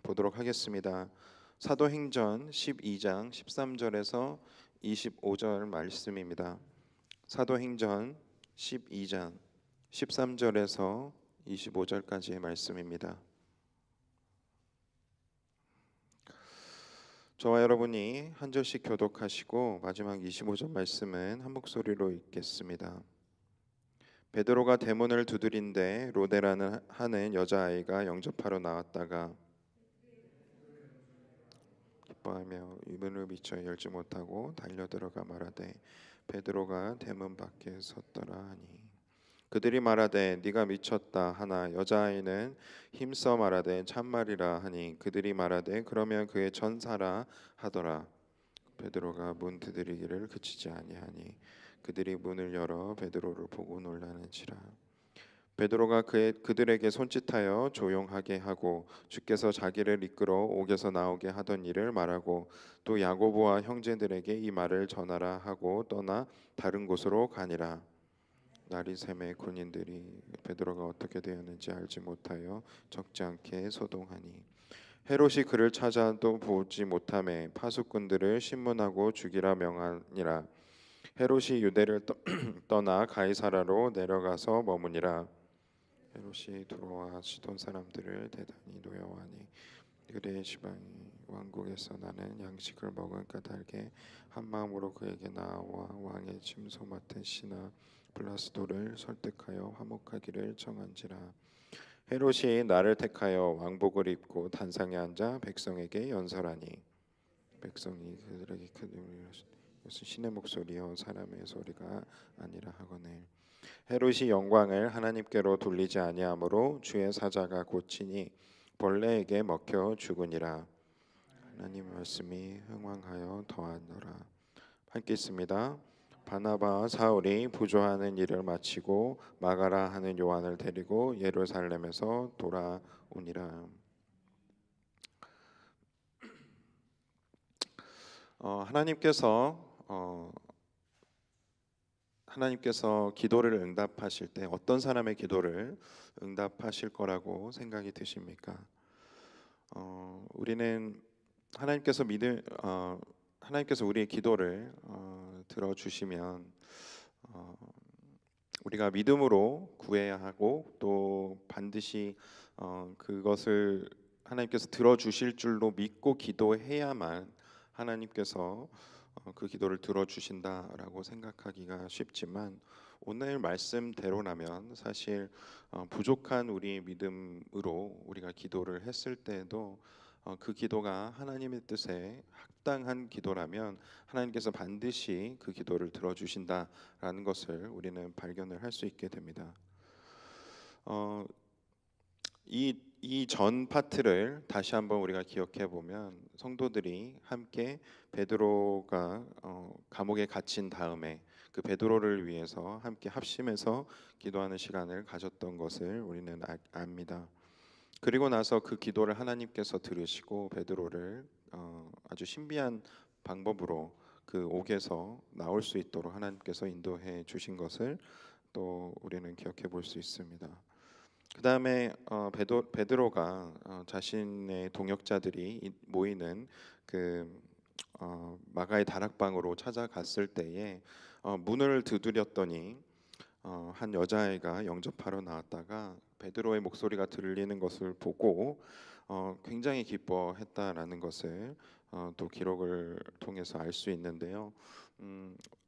보도록 하겠습니다. 사도행전 12장 13절에서 25절 말씀입니다. 사도행전 12장 13절에서 25절까지의 말씀입니다. 저와 여러분이 한 절씩 교독하시고 마지막 25절 말씀은 한 목소리로 읽겠습니다. 베드로가 대문을 두드린데 로데라는 하는 여자아이가 영접하러 나왔다가 기뻐하며 문을 미처 열지 못하고 달려들어가 말하되 베드로가 대문 밖에 섰더라 하니 그들이 말하되 네가 미쳤다 하나 여자아이는 힘써 말하되 참말이라 하니 그들이 말하되 그러면 그의 전사라 하더라. 베드로가 문 두드리기를 그치지 아니하니 그들이 문을 열어 베드로를 보고 놀라는지라. 베드로가 그들에게 손짓하여 조용하게 하고 주께서 자기를 이끌어 옥에서 나오게 하던 일을 말하고 또 야고보와 형제들에게 이 말을 전하라 하고 떠나 다른 곳으로 가니라. 날이 새매 군인들이 베드로가 어떻게 되었는지 알지 못하여 적지 않게 소동하니 헤롯이 그를 찾아도 보지 못하매 파수꾼들을 신문하고 죽이라 명하니라. 헤롯이 유대를 떠나 가이사라로 내려가서 머무니라. 헤롯이 들어와 시돈 사람들을 대단히 노여워하니 그들의 지방이 왕국에서 나는 양식을 먹은 까닭에 한 마음으로 그에게 나와 왕의 짐소 맡은 시나 블라스도를 설득하여 화목하기를 청한지라. 헤롯이 나를 택하여 왕복을 입고 단상에 앉아 백성에게 연설하니 백성이 그들에게 이것은 신의 목소리요 사람의 소리가 아니라 하거늘 헤롯이 영광을 하나님께로 돌리지 아니하므로 주의 사자가 고치니 벌레에게 먹혀 죽으니라. 하나님 말씀이 흥왕하여 더하노라. 함께 있습니다. 바나바와 사울이 부조하는 일을 마치고 마가라 하는 요한을 데리고 예루살렘에서 돌아오니라. 하나님께서 기도를 응답하실 때 어떤 사람의 기도를 응답하실 거라고 생각이 드십니까? 우리는 하나님께서 우리의 기도를 들어주시면 우리가 믿음으로 구해야 하고 또 반드시 그것을 하나님께서 들어주실 줄로 믿고 기도해야만 하나님께서 그 기도를 들어주신다라고 생각하기가 쉽지만 오늘 말씀대로라면 사실 부족한 우리 믿음으로 우리가 기도를 했을 때에도 그 기도가 하나님의 뜻에 합당한 기도라면 하나님께서 반드시 그 기도를 들어주신다라는 것을 우리는 발견을 할 수 있게 됩니다. 이 전 파트를 다시 한번 우리가 기억해 보면 성도들이 함께 베드로가 감옥에 갇힌 다음에 그 베드로를 위해서 함께 합심해서 기도하는 시간을 가졌던 것을 우리는 압니다. 그리고 나서 그 기도를 하나님께서 들으시고 베드로를 아주 신비한 방법으로 그 옥에서 나올 수 있도록 하나님께서 인도해 주신 것을 또 우리는 기억해 볼 수 있습니다. 그 다음에 베드로가 자신의 동역자들이 모이는 그 마가의 다락방으로 찾아갔을 때에 문을 두드렸더니 한 여자아이가 영접하러 나왔다가 베드로의 목소리가 들리는 것을 보고 굉장히 기뻐했다라는 것을 또 기록을 통해서 알 수 있는데요.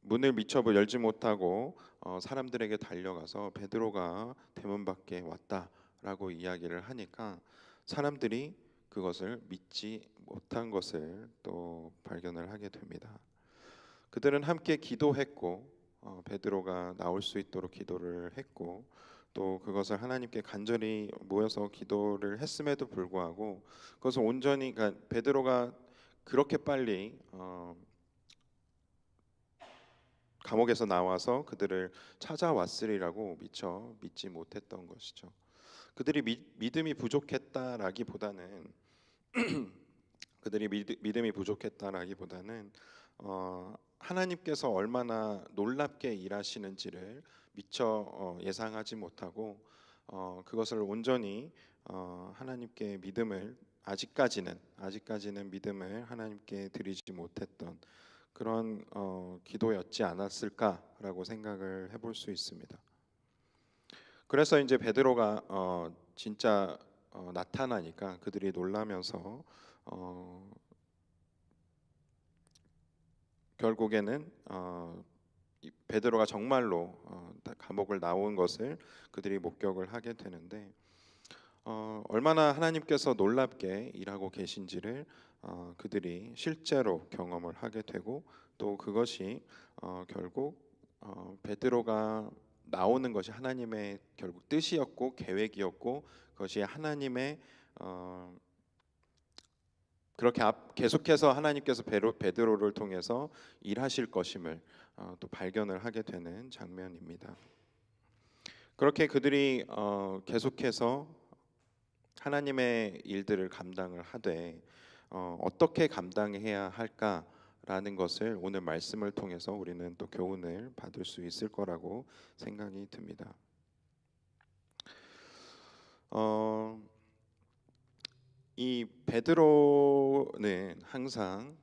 문을 미처 열지 못하고 사람들에게 달려가서 베드로가 대문 밖에 왔다라고 이야기를 하니까 사람들이 그것을 믿지 못한 것을 또 발견을 하게 됩니다. 그들은 함께 기도했고 베드로가 나올 수 있도록 기도를 했고 또 그것을 하나님께 간절히 모여서 기도를 했음에도 불구하고 그것을 온전히 그러니까 베드로가 그렇게 빨리 감옥에서 나와서 그들을 찾아왔으리라고 미처 믿지 못했던 것이죠. 그들이 믿음이 부족했다라기보다는 하나님께서 얼마나 놀랍게 일하시는지를 미처 예상하지 못하고 그것을 온전히 하나님께 믿음을 아직까지는 믿음을 하나님께 드리지 못했던 그런 기도였지 않았을까라고 생각을 해볼 수 있습니다. 그래서 이제 베드로가 진짜 나타나니까 그들이 놀라면서 결국에는 베드로가 정말로 감옥을 나온 것을 그들이 목격을 하게 되는데 얼마나 하나님께서 놀랍게 일하고 계신지를 그들이 실제로 경험을 하게 되고 또 그것이 결국 베드로가 나오는 것이 하나님의 결국 뜻이었고 계획이었고 그것이 하나님의 그렇게 계속해서 하나님께서 베드로를 통해서 일하실 것임을 또 발견을 하게 되는 장면입니다. 그렇게 그들이 계속해서 하나님의 일들을 감당을 하되 어떻게 감당해야 할까라는 것을 오늘 말씀을 통해서 우리는 또 교훈을 받을 수 있을 거라고 생각이 듭니다. 이 베드로는 항상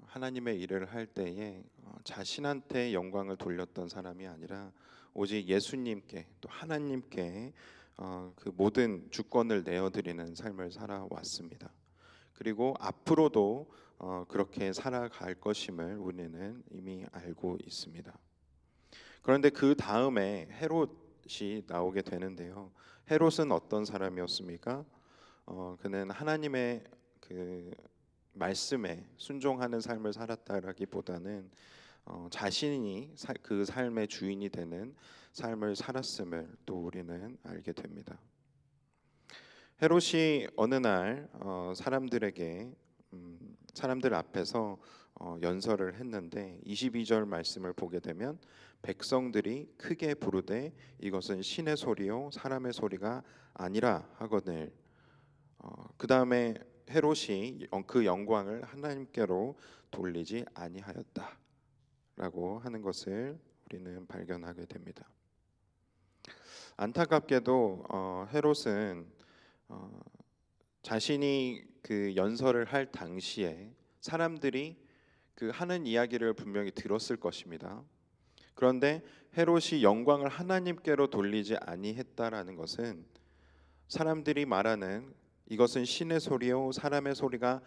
하나님의 일을 할 때에 자신한테 영광을 돌렸던 사람이 아니라 오직 예수님께 또 하나님께 그 모든 주권을 내어드리는 삶을 살아왔습니다. 그리고 앞으로도 그렇게 살아갈 것임을 우리는 이미 알고 있습니다. 그런데 그 다음에 헤롯이 나오게 되는데요. 헤롯은 어떤 사람이었습니까? 그는 하나님의 그 말씀에 순종하는 삶을 살았다라기보다는 자신이 그 삶의 주인이 되는 삶을 살았음을 또 우리는 알게 됩니다. 헤롯이 어느 날 사람들 앞에서 연설을 했는데 22절 말씀을 보게 되면 백성들이 크게 부르되 이것은 신의 소리요 사람의 소리가 아니라 하거늘 그 다음에 헤롯이 그 영광을 하나님께로 돌리지 아니하였다라고 하는 것을 우리는 발견하게 됩니다. 안타깝게도 헤롯은 자신이 그 연설을 할 당시에 사람들이 그 하는 이야기를 분명히 들었을 것입니다. 그런데 헤롯이 영광을 하나님께로 돌리지 아니했다라는 것은 사람들이 말하는 이것은 신의 소리요 사람의 소리가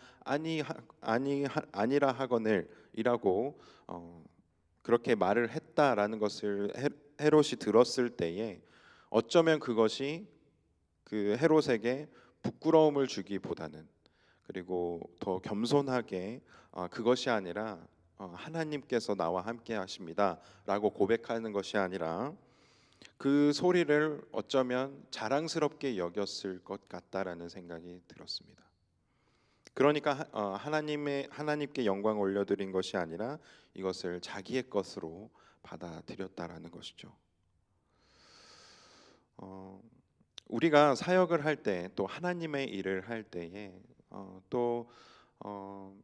아니라 하거늘이라고 그렇게 말을 했다라는 것을 헤롯이 들었을 때에 어쩌면 그것이 그 헤롯에게 부끄러움을 주기보다는 그리고 더 겸손하게 그것이 아니라 하나님께서 나와 함께 하십니다라고 고백하는 것이 아니라 그 소리를 어쩌면 자랑스럽게 여겼을 것 같다라는 생각이 들었습니다. 그러니까 하나님께 영광을 올려드린 것이 아니라 이것을 자기의 것으로 받아들였다라는 것이죠. 우리가 사역을 할 때 또 하나님의 일을 할 때에 또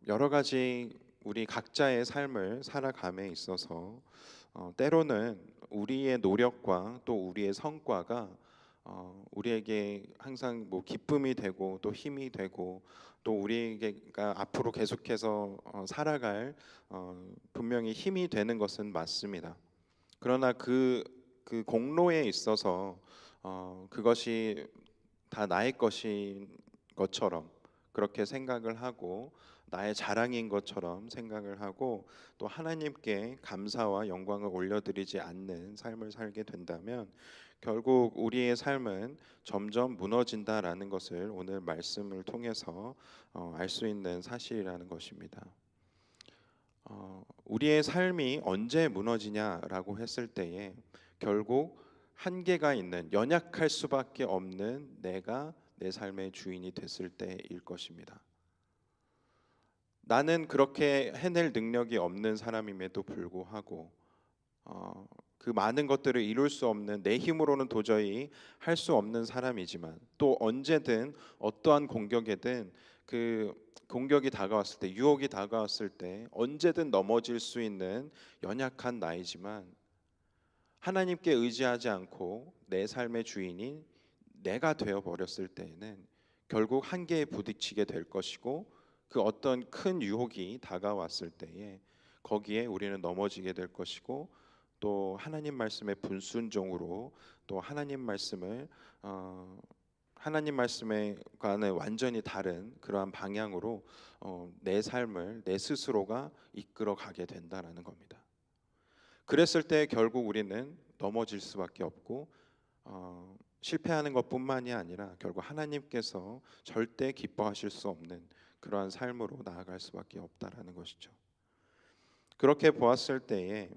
여러 가지 우리 각자의 삶을 살아감에 있어서 때로는 우리의 노력과 또 우리의 성과가 우리에게 항상 뭐 기쁨이 되고 또 힘이 되고 또 우리가 앞으로 계속해서 살아갈 분명히 힘이 되는 것은 맞습니다. 그러나 그 공로에 있어서 그것이 다 나의 것인 것처럼 그렇게 생각을 하고 나의 자랑인 것처럼 생각을 하고 또 하나님께 감사와 영광을 올려드리지 않는 삶을 살게 된다면 결국 우리의 삶은 점점 무너진다라는 것을 오늘 말씀을 통해서 알 수 있는 사실이라는 것입니다. 우리의 삶이 언제 무너지냐라고 했을 때에 결국 한계가 있는 연약할 수밖에 없는 내가 내 삶의 주인이 됐을 때일 것입니다. 나는 그렇게 해낼 능력이 없는 사람임에도 불구하고 그 많은 것들을 이룰 수 없는 내 힘으로는 도저히 할 수 없는 사람이지만 또 언제든 어떠한 공격에든 그 공격이 다가왔을 때 유혹이 다가왔을 때 언제든 넘어질 수 있는 연약한 나이지만 하나님께 의지하지 않고 내 삶의 주인이 내가 되어 버렸을 때에는 결국 한계에 부딪히게 될 것이고, 그 어떤 큰 유혹이 다가왔을 때에 거기에 우리는 넘어지게 될 것이고, 또 하나님 말씀의 불순종으로 또 하나님 말씀을 하나님 말씀과는 완전히 다른 그러한 방향으로 내 삶을 내 스스로가 이끌어 가게 된다라는 겁니다. 그랬을 때 결국 우리는 넘어질 수밖에 없고, 실패하는 것뿐만이 아니라 결국 하나님께서 절대 기뻐하실 수 없는 그러한 삶으로 나아갈 수밖에 없다라는 것이죠. 그렇게 보았을 때에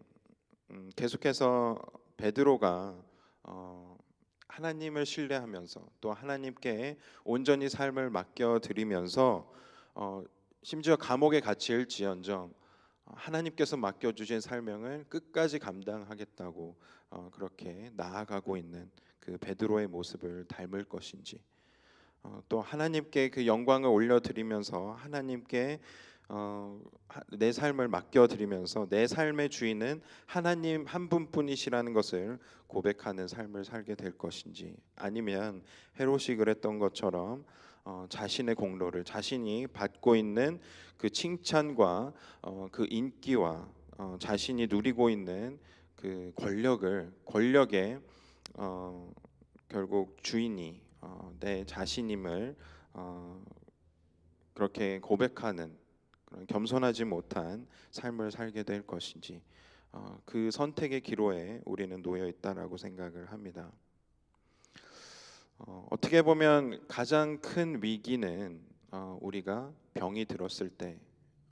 계속해서 베드로가 하나님을 신뢰하면서 또 하나님께 온전히 삶을 맡겨드리면서 심지어 감옥에 갇힐지언정 하나님께서 맡겨주신 사명을 끝까지 감당하겠다고 그렇게 나아가고 있는 그 베드로의 모습을 닮을 것인지, 또 하나님께 그 영광을 올려드리면서 하나님께 내 삶을 맡겨드리면서 내 삶의 주인은 하나님 한 분뿐이시라는 것을 고백하는 삶을 살게 될 것인지, 아니면 헤롯이 그랬던 것처럼 자신의 공로를, 자신이 받고 있는 그 칭찬과 그 인기와 자신이 누리고 있는 그 권력의 결국 주인이 내 자신임을 그렇게 고백하는 그런 겸손하지 못한 삶을 살게 될 것인지, 그 선택의 기로에 우리는 놓여 있다라고 생각을 합니다. 어떻게 보면 가장 큰 위기는 우리가 병이 들었을 때,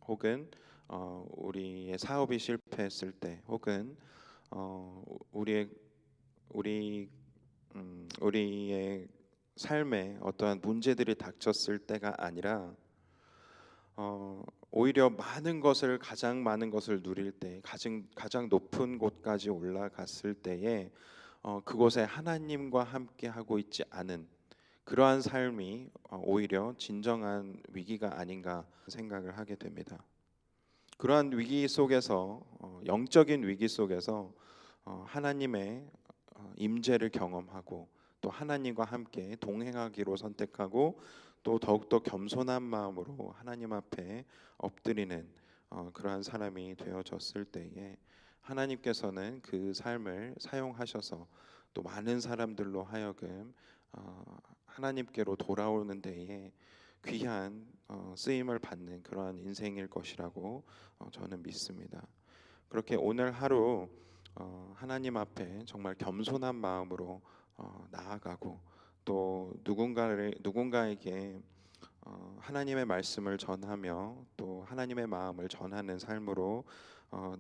혹은 우리의 사업이 실패했을 때, 혹은 우리의 우리 우리의 삶에 어떠한 문제들이 닥쳤을 때가 아니라, 오히려 가장 많은 것을 누릴 때, 가장 높은 곳까지 올라갔을 때에 그곳에 하나님과 함께 하고 있지 않은 그러한 삶이 오히려 진정한 위기가 아닌가 생각을 하게 됩니다. 그러한 위기 속에서, 영적인 위기 속에서 하나님의 임재를 경험하고 또 하나님과 함께 동행하기로 선택하고, 또 더욱더 겸손한 마음으로 하나님 앞에 엎드리는 그러한 사람이 되어졌을 때에 하나님께서는 그 삶을 사용하셔서 또 많은 사람들로 하여금 하나님께로 돌아오는 데에 귀한 쓰임을 받는 그러한 인생일 것이라고 저는 믿습니다. 그렇게 오늘 하루 하나님 앞에 정말 겸손한 마음으로 나아가고, 또 누군가에게 하나님의 말씀을 전하며 또 하나님의 마음을 전하는 삶으로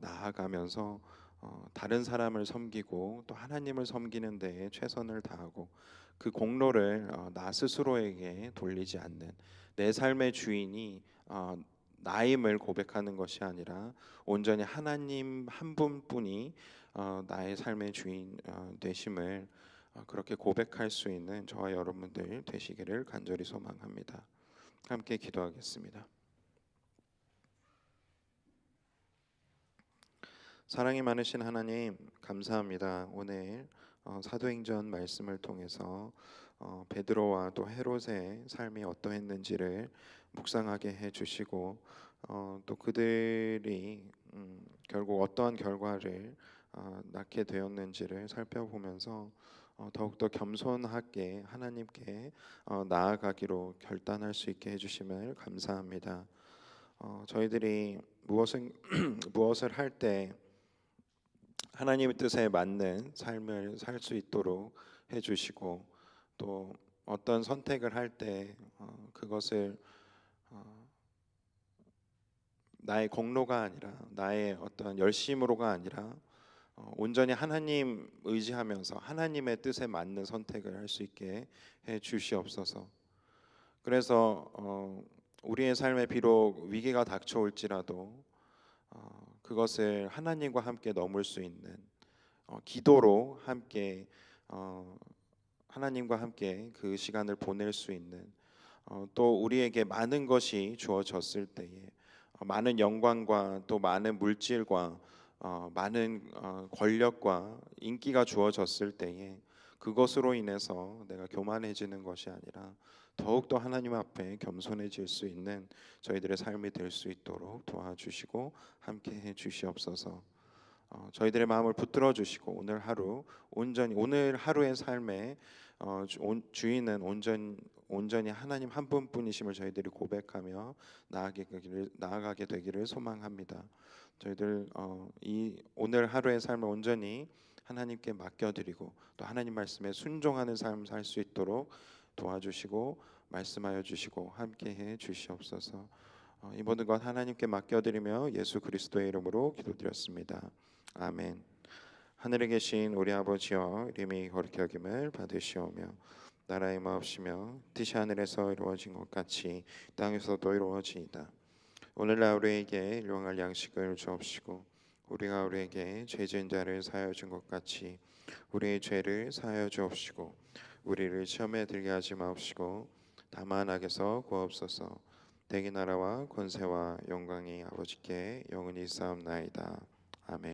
나아가면서 다른 사람을 섬기고 또 하나님을 섬기는 데에 최선을 다하고, 그 공로를 나 스스로에게 돌리지 않는, 내 삶의 주인이 나임을 고백하는 것이 아니라 온전히 하나님 한 분뿐이 나의 삶의 주인 되심을 그렇게 고백할 수 있는 저와 여러분들 되시기를 간절히 소망합니다. 함께 기도하겠습니다. 사랑이 많으신 하나님, 감사합니다. 오늘 사도행전 말씀을 통해서 베드로와 또 헤롯의 삶이 어떠했는지를 묵상하게 해주시고, 또 그들이 결국 어떠한 결과를 낳게 되었는지를 살펴보면서 더욱더 겸손하게 하나님께 나아가기로 결단할 수 있게 해주심을 감사합니다. 저희들이 무엇을 할 때 하나님의 뜻에 맞는 삶을 살 수 있도록 해주시고, 또 어떤 선택을 할 때 그것을 나의 공로가 아니라, 나의 어떤 열심으로가 아니라 온전히 하나님 의지하면서 하나님의 뜻에 맞는 선택을 할 수 있게 해 주시옵소서. 그래서 우리의 삶에 비록 위기가 닥쳐올지라도 그것을 하나님과 함께 넘을 수 있는 기도로 함께 하나님과 함께 그 시간을 보낼 수 있는, 또 우리에게 많은 것이 주어졌을 때에 많은 영광과 또 많은 물질과 많은 권력과 인기가 주어졌을 때에 그것으로 인해서 내가 교만해지는 것이 아니라 더욱더 하나님 앞에 겸손해질 수 있는 저희들의 삶이 될 수 있도록 도와주시고 함께해 주시옵소서. 저희들의 마음을 붙들어 주시고 오늘 하루 온전히 오늘 하루의 삶에 주인은 온전히 하나님 한 분뿐이심을 저희들이 고백하며 나아가게 되기를 소망합니다. 저희들 이 오늘 하루의 삶을 온전히 하나님께 맡겨드리고 또 하나님 말씀에 순종하는 삶 살 수 있도록 도와주시고 말씀하여 주시고 함께해 주시옵소서. 이 모든 것 하나님께 맡겨드리며 예수 그리스도의 이름으로 기도드렸습니다. 아멘. 하늘에 계신 우리 아버지여, 이름이 거룩히 여김을 받으시오며 나라의 마옵시며 뜻이 하늘에서 이루어진 것 같이 땅에서도 이루어지이다. 오늘날 우리에게 일용할 양식을 주옵시고 우리가 우리에게 죄 지은 자를 사하여 준 것 같이 우리의 죄를 사하여 주옵시고 우리를 시험에 들게 하지 마옵시고 다만 악에서 구하옵소서. 대기 나라와 권세와 영광이 아버지께 영원히 있사옵나이다. 아멘.